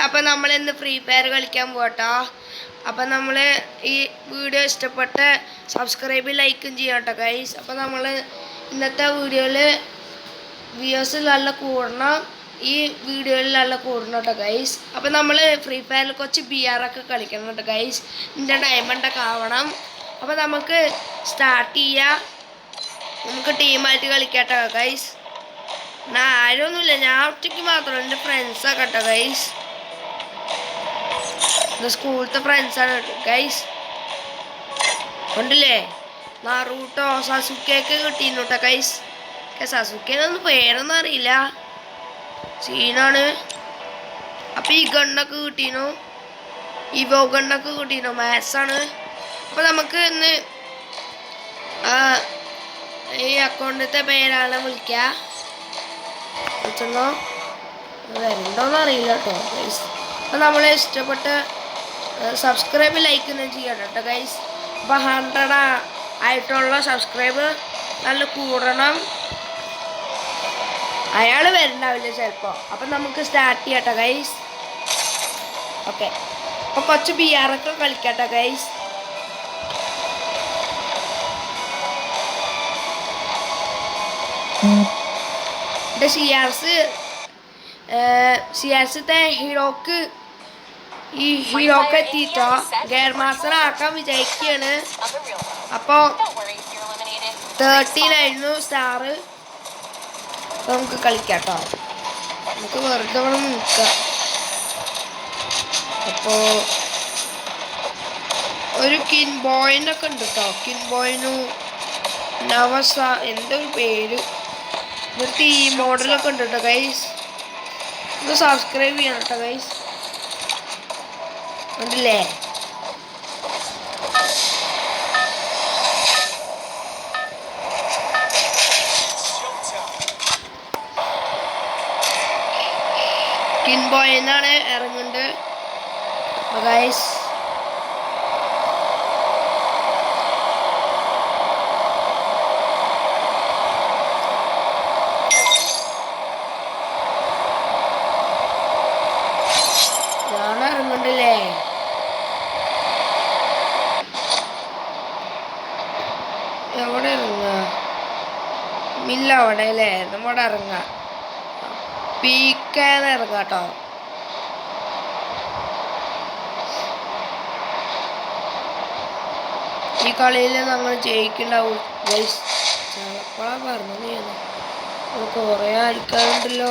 അപ്പം നമ്മൾ ഇന്ന് ഫ്രീ ഫയർ കളിക്കാൻ പോട്ടോ. അപ്പം നമ്മൾ ഈ വീഡിയോ ഇഷ്ടപ്പെട്ട സബ്സ്ക്രൈബ് ലൈക്കും ചെയ്യാം കേട്ടോ ഗൈസ്. അപ്പം നമ്മൾ ഇന്നത്തെ വീഡിയോയിൽ വ്യൂസ് നല്ല കൂടണം, ഈ വീഡിയോയിൽ നല്ല കൂടണം കേട്ടോ ഗൈസ്. അപ്പം നമ്മൾ ഫ്രീ ഫയറിൽ കുറച്ച് BR ഒക്കെ കളിക്കണം കേട്ടോ ഗൈസ്. ഇതിൻ്റെ ഡയമണ്ടൊക്കെ ആവണം. അപ്പം നമുക്ക് സ്റ്റാർട്ട് ചെയ്യാം. നമുക്ക് ടീമായിട്ട് കളിക്കാം കേട്ടോ ഗൈസ്. ആരൊന്നുമില്ല, ഞാൻ ഒറ്റയ്ക്ക് മാത്രം, എൻ്റെ ഫ്രണ്ട്സൊക്കെ കേട്ടോ ഗൈസ്. ഇത് സ്കൂളത്തെ ഫ്രണ്ട്സാണ് ഗൈസ്. കണ്ടില്ലേ, നാറൂട്ടോ സസുക്കയൊക്കെ കിട്ടിയിരുന്നു കേട്ടോ ഗൈസ്. സസുക്കേന്നൊന്നും പേരൊന്നും അറിയില്ല, സീനാണ്. അപ്പം ഈ ഗണ്ണൊക്കെ കിട്ടീനു, ഈ ഗണ്ണൊക്കെ കിട്ടീനു, മാത്സാണ്. അപ്പം നമുക്ക് ഇന്ന് ഈ അക്കൗണ്ടിലത്തെ പേരാണ് വിളിക്കുക. വിളിച്ചെന്നോ വരണ്ടോന്ന് അറിയില്ല കേട്ടോ ഗൈസ്. അപ്പം നമ്മളെ ഇഷ്ടപ്പെട്ട സബ്സ്ക്രൈബ് ലൈക്ക് ഒന്നും ചെയ്യണം കേട്ടോ ഗൈസ്. അപ്പം 100 ആയിട്ടുള്ള സബ്സ്ക്രൈബ് നല്ല കൂടണം. അയാൾ വരുന്നുണ്ടാവില്ല ചിലപ്പോൾ. അപ്പം നമുക്ക് സ്റ്റാർട്ട് ചെയ്യാം കേട്ടോ ഗൈസ്. ഓക്കെ, അപ്പോൾ കുറച്ച് BR ഒക്കെ കളിക്കാം കേട്ടോ ഗൈസ്. എൻ്റെ CRCത്തെ ഹീറോക്ക് ഈ ഹീറോക്ക് എത്തിയിട്ടോ ഗെയർ മാസ്റ്റർ ആക്കാൻ വിചാരിക്കുകയാണ്. അപ്പോൾ 13 സ്റ്റാർ. നമുക്ക് കളിക്കാം കേട്ടോ. നമുക്ക് വെറുതെ ഇവിടെ നിൽക്കാം. അപ്പോൾ ഒരു കിൻബോയിനൊക്കെ ഉണ്ട് കേട്ടോ. കിൻബോയിനു നവസ എന്തൊരു പേര്, ഒരു ടീം മോഡലൊക്കെ ഉണ്ട് കേട്ടോ ഗൈസ്. ഇത് സബ്സ്ക്രൈബ് ചെയ്യണം കേട്ടോ ഗൈസ്. ഉണ്ടല്ലേ, കിൻബോയ് എന്നാണ് ഇറങ്ങുന്നുണ്ട് ഗൈസ്. ഞാൻ ഇറങ്ങുന്നുണ്ടല്ലേ. എവിടെ ഇറങ്ങുക, മില്ല അവിടെ അല്ലേ, നമ്മുടെ ഇറങ്ങാം. പീക്കാന്ന് ഇറങ്ങാം കേട്ടോ. ഈ കളിയിൽ നമ്മൾ ജയിക്കണ്ടാവും ഗൈസ്. ചിലപ്പോഴാണ് പറഞ്ഞത് ചെയ്യുന്നത്. കുറേ ആൾക്കാരുണ്ടല്ലോ.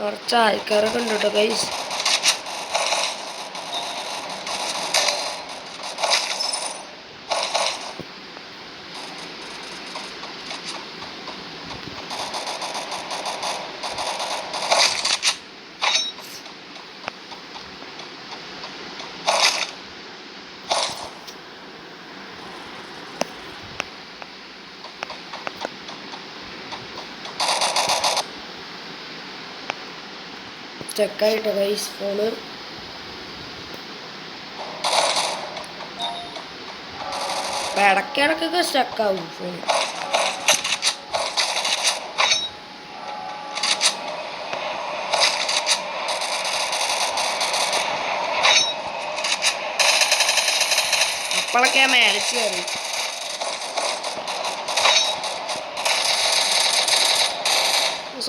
കുറച്ച് ആൾക്കാരൊക്കെ ഉണ്ട് കേട്ടോ ഗൈസ്. സ്റ്റക്കായിട്ടോ ഗൈസ് ഫോണ്. ഇടയ്ക്കിടക്കൊക്കെ സ്റ്റക്കാവും ഫോൺ. അപ്പോഴൊക്കെ മേടിച്ച് കയറി.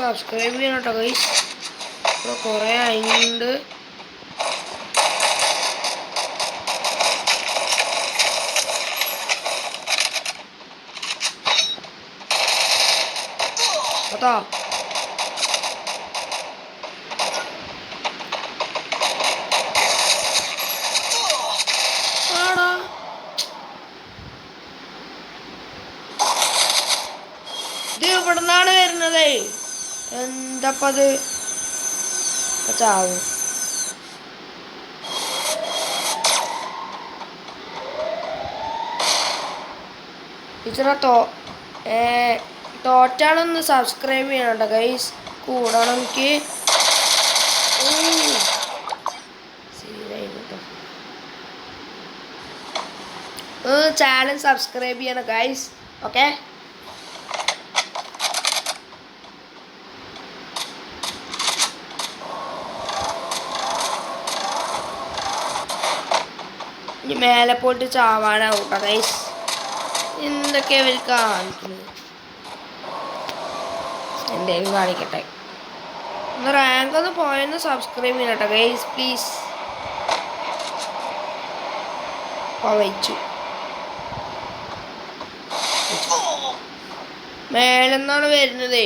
സബ്സ്ക്രൈബ് ചെയ്യണം കേട്ടോ ഗൈസ്. ഇപ്പോൾ കുറേ ആയിട്ടുണ്ട്. കേട്ടോ ആടാ, ഇത് ഇവിടെ നിന്നാണ് വരുന്നത്. എന്താപ്പത് ചാവും. ടീച്ചറത്തോ തോറ്റാളൊന്ന് സബ്സ്ക്രൈബ് ചെയ്യണം കേട്ടോ ഗൈസ്. കൂടണം എനിക്ക്. ചാനൽ സബ്സ്ക്രൈബ് ചെയ്യണം ഗൈസ്. ഓക്കെ, ഇനി മേലെ പോയിട്ട് ചാവാനാവും കേട്ടോ ഗൈസ്. എന്തൊക്കെയാ ഇവർ കാണിക്കുന്നത്? എന്തേലും കാണിക്കട്ടെ. ഒന്ന് റാങ്ക് ഒന്ന് പോയെന്ന് സബ്സ്ക്രൈബ് ചെയ്യണം കേട്ടോ ഗൈസ് പ്ലീസ്. വെച്ചു മേലെന്നാണ് വരുന്നതേ.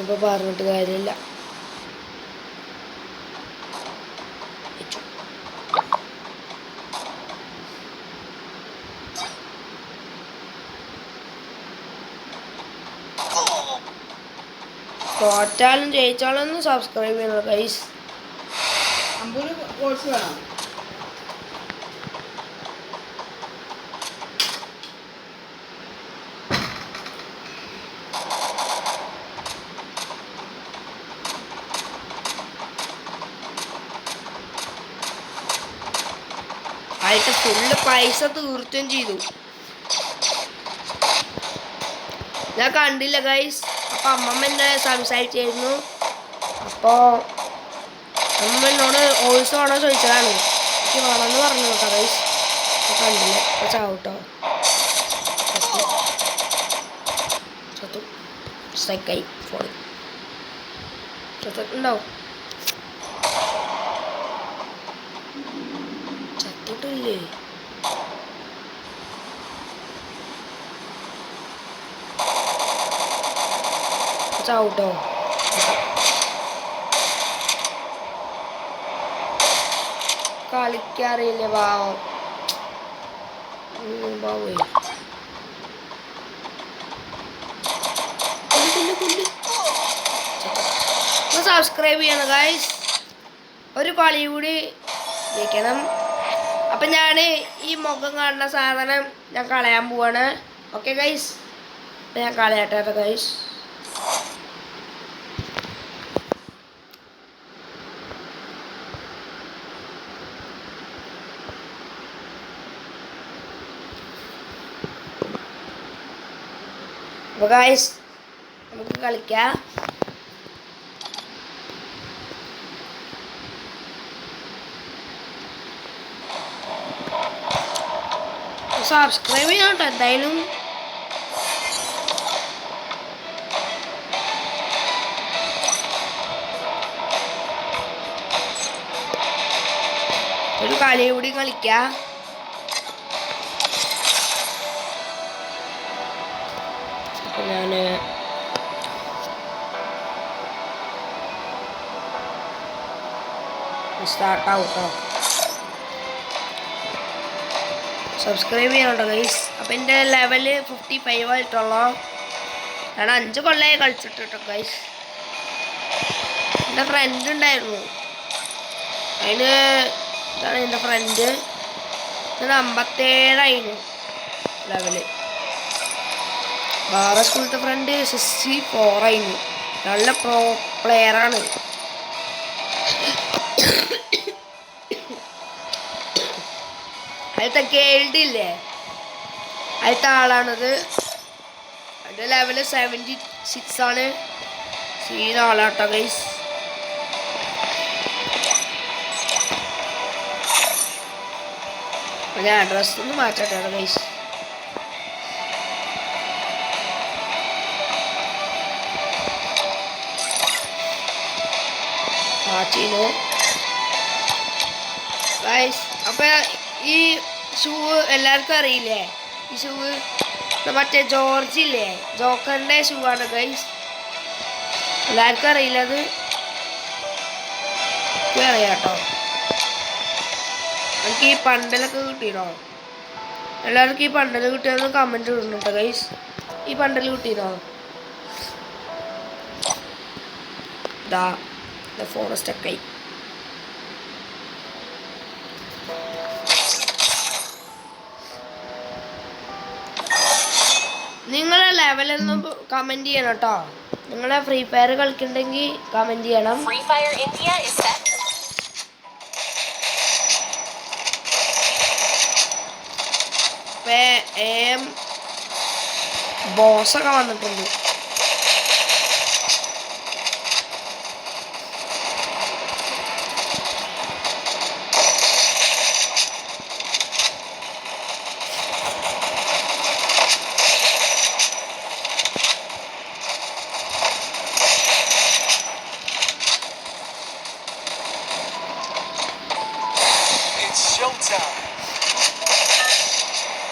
ഇപ്പൊ പറഞ്ഞിട്ട് കാര്യമില്ല. തോറ്റാലും ജയിച്ചാലും ഒന്ന് സബ്സ്ക്രൈബ് ചെയ്യണം ഗൈസ്. അതിന്റെ ഫുള്ള് പൈസ തീർത്തും ചെയ്തു. ഞാൻ കണ്ടില്ല ഗൈസ്. അപ്പൊ അമ്മമ്മ എന്നെ സംസാരിച്ചായിരുന്നു. അപ്പോ അമ്മ എന്നോട് വോയിസ് വേണോ ചോദിച്ചതാണ്. എനിക്ക് വേണമെന്ന് പറഞ്ഞു കേട്ടോ ഗൈസ്. കണ്ടില്ല. അപ്പൊ ചാവട്ടോ. ചത്തു. സ്ട്രൈക്കായി ഫോൺ. ചത്തിട്ടുണ്ടാവും. ചത്തിട്ടില്ലേ? ചാവട്ടോ. കളിക്കാറിയില്ലേ പാവം. ബാവേ സബ്സ്ക്രൈബ് ചെയ്യണം ഗൈസ്. ഒരു കളി കൂടി ജയിക്കണം. അപ്പം ഞാൻ ഈ മുഖം കാണുന്ന സാധനം ഞാൻ കളയാൻ പോവാണ്. ഓക്കെ ഗൈസ്, ഞാൻ കളയട്ടെ ഗൈസ്. അപ്പോൾ ഗൈസ് നമുക്ക് കളിക്കാം. സബ്സ്ക്രൈബ് ചെയ്യണം കേട്ടോ എന്തായാലും. ഒരു കളി കൂടി കളിക്കാം. അപ്പം ഞാൻ സ്റ്റാർട്ടാവും കേട്ടോ. സബ്സ്ക്രൈബ് ചെയ്യണോ ഗൈസ്. അപ്പം എൻ്റെ ലെവല് 55 ആയിട്ടുള്ളൂ. ഞാൻ 5 കൊല്ലമായി കളിച്ചിട്ട് കേട്ടോ ഗൈസ്. എൻ്റെ ഫ്രണ്ട് ഉണ്ടായിരുന്നു. അതിന് ഇതാണ് എൻ്റെ ഫ്രണ്ട്. ഞാൻ 57 ലെവല്. വേറെ സ്കൂളത്തെ ഫ്രണ്ട് 64 നല്ല പ്രോ പ്ലെയറാണ്. അതിലത്തെ കേൾഡില്ലേ, അതിലത്തെ ആളാണത്. അതിൻ്റെ ലെവല് 76 സീൻ ആളാട്ടോ ഗൈസ്. ഞാൻ അഡ്രസ് ഒന്ന് മാറ്റട്ടെ ഗൈസ്. മാറ്റിനു ഗൈസ്. അപ്പം ഈ ഷൂ എല്ലാവർക്കും അറിയില്ലേ? ഈ ഷൂ മറ്റേ ജോർജ് ഇല്ലേ, ജോക്കറിൻ്റെ ഷൂ ആണ് ഗൈസ്. എല്ലാവർക്കും അറിയില്ല. അത് അറിയാം കേട്ടോ. എനിക്ക് ഈ പണ്ടലൊക്കെ കിട്ടിയോ? എല്ലാവർക്കും ഈ പണ്ടൽ കിട്ടിയെന്ന് കമൻറ്റ് ഇടുന്നുണ്ടോ ഗൈസ്? ഈ പണ്ടൽ കിട്ടിയോ? ഇതാ ഫോൺ സ്റ്റക്കായി. നിങ്ങളെ ലെവലൊന്നും കമന്റ് ചെയ്യണം കേട്ടോ. നിങ്ങളെ ഫ്രീ ഫയർ കളിക്കണ്ടെങ്കിൽ കമന്റ് ചെയ്യണം. ബോസൊക്കെ വന്നിട്ടുണ്ട്.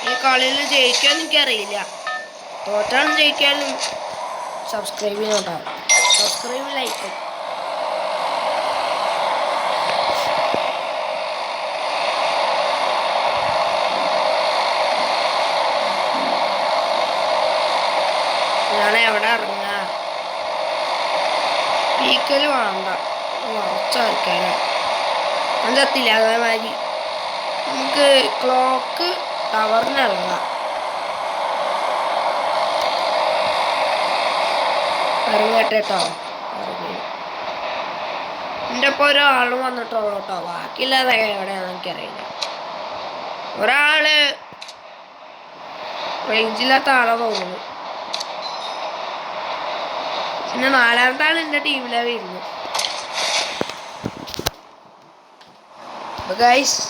ഈ കളിയിൽ ജയിക്കാൻ എനിക്കറിയില്ല. തോറ്റാലും ജയിക്കാനും സബ്സ്ക്രൈബ് ചെയ്യണം. Subscribe like. ഞാൻ എവിടെ ഇറങ്ങാ? പീക്കല് വേണ്ട, കുറച്ചാൾക്കാരാ ചത്തില്ല. അതേമാതിരി നമുക്ക് ക്ലോക്ക് ടവറിനിറങ്ങാം. ഇറങ്ങട്ടെട്ടോ. എൻ്റെ ഒപ്പം ഒരാൾ വന്നിട്ടുള്ളൂ കേട്ടോ. ബാക്കിയില്ലാതെ എവിടെയാണെന്ന് എനിക്കറിയില്ല. ഒരാള് റേഞ്ചില്ലാത്ത ആളെ തോന്നുന്നു. പിന്നെ നാലാമത്തെ ആൾ എൻ്റെ ടീമിലെ വരുന്നു. ഗൈസ്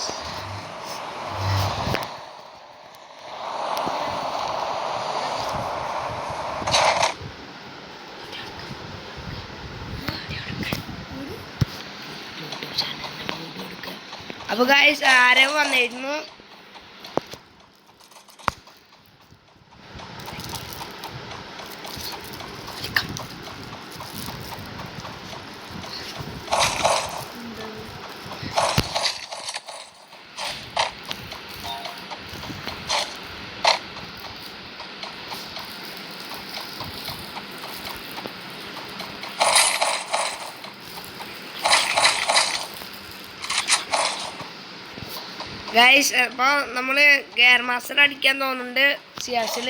അപ്പൊ ഗൈസ് ആരോ വന്നിരുന്നു. ഗൈസ് അപ്പോൾ നമ്മൾ ഗെയർ മാസ്റ്റർ അടിക്കാൻ തോന്നുന്നുണ്ട് സിയാസിൽ.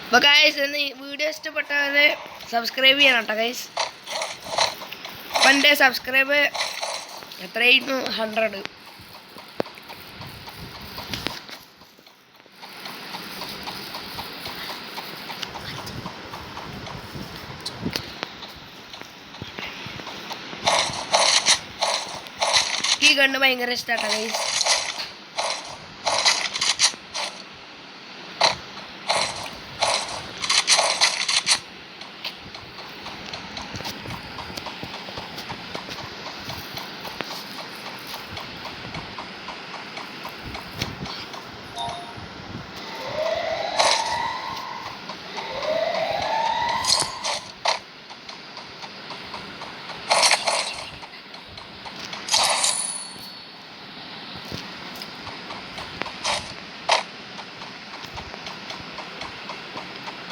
അപ്പോൾ ഗൈസ് വീഡിയോ ഇഷ്ടപ്പെട്ടവർ സബ്സ്ക്രൈബ് ചെയ്യണം കേട്ടോ ഗൈസ്. അപ്പം എൻ്റെ സബ്സ്ക്രൈബ് എത്രയായിരുന്നു? 100. ഈ ഗണ്ണ് ഭയങ്കര ഇഷ്ടമാട്ടോ ഗൈസ്.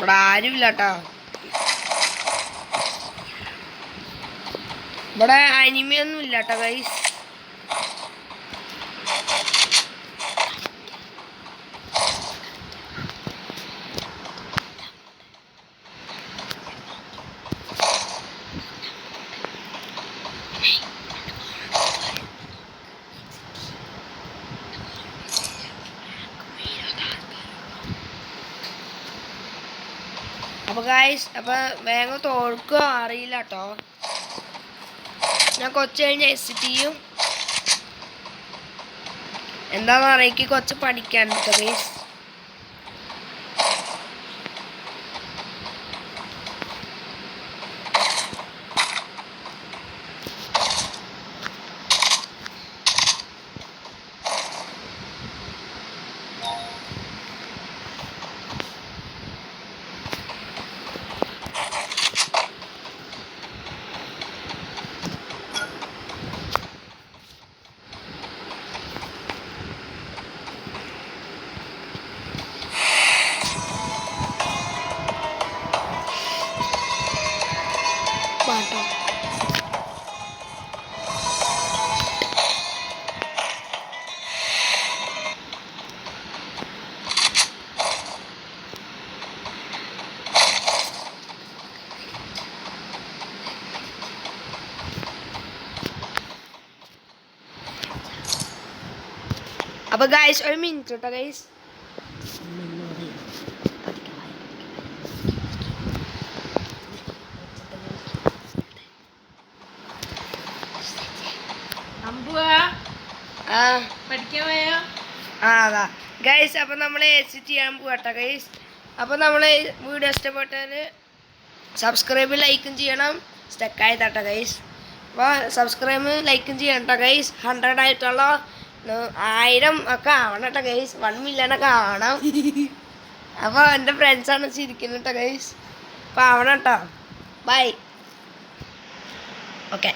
ഇവിടെ ആരുമില്ല കേട്ടോ. ഇവിടെ അനിമയൊന്നും ഇല്ല കേട്ടോ ഗൈസ്. അപ്പോൾ ഗൈസ് അപ്പോൾ വേഗം തോൽക്കുക അറിയില്ല കേട്ടോ. ഞാൻ കുറച്ച് കഴിഞ്ഞ് STയും എന്താണെന്ന് അറിയിക്ക് കുറച്ച് പഠിക്കാൻ കേട്ടോ ഗൈസ്. അപ്പോൾ ഗൈസ് ഒരു മിനിറ്റ് കേട്ടോ ഗൈസ്. അതാ ഗൈസ്. അപ്പം നമ്മൾ എക്സിറ്റ് ചെയ്യാൻ പോകട്ടെ ഗൈസ്. അപ്പം നമ്മൾ വീഡിയോ ഇഷ്ടപ്പെട്ടാൽ സബ്സ്ക്രൈബ് ലൈക്കും ചെയ്യണം. സ്റ്റക്കായി തട്ടെ ഗൈസ്. അപ്പോൾ സബ്സ്ക്രൈബ് ലൈക്കും ചെയ്യണം കേട്ടോ ഗൈസ്. 100 ആയിട്ടുള്ള 1000 ഒക്കെ ആവണം കേട്ടോ ഗൈസ്. 1 million ഒക്കെ ആവണം. അപ്പോൾ എൻ്റെ ഫ്രണ്ട്സാണ് ചിരിക്കുന്നത് കേട്ടോ ഗൈസ്. അപ്പോൾ ആവണം കേട്ടോ. ബൈ. ഓക്കെ.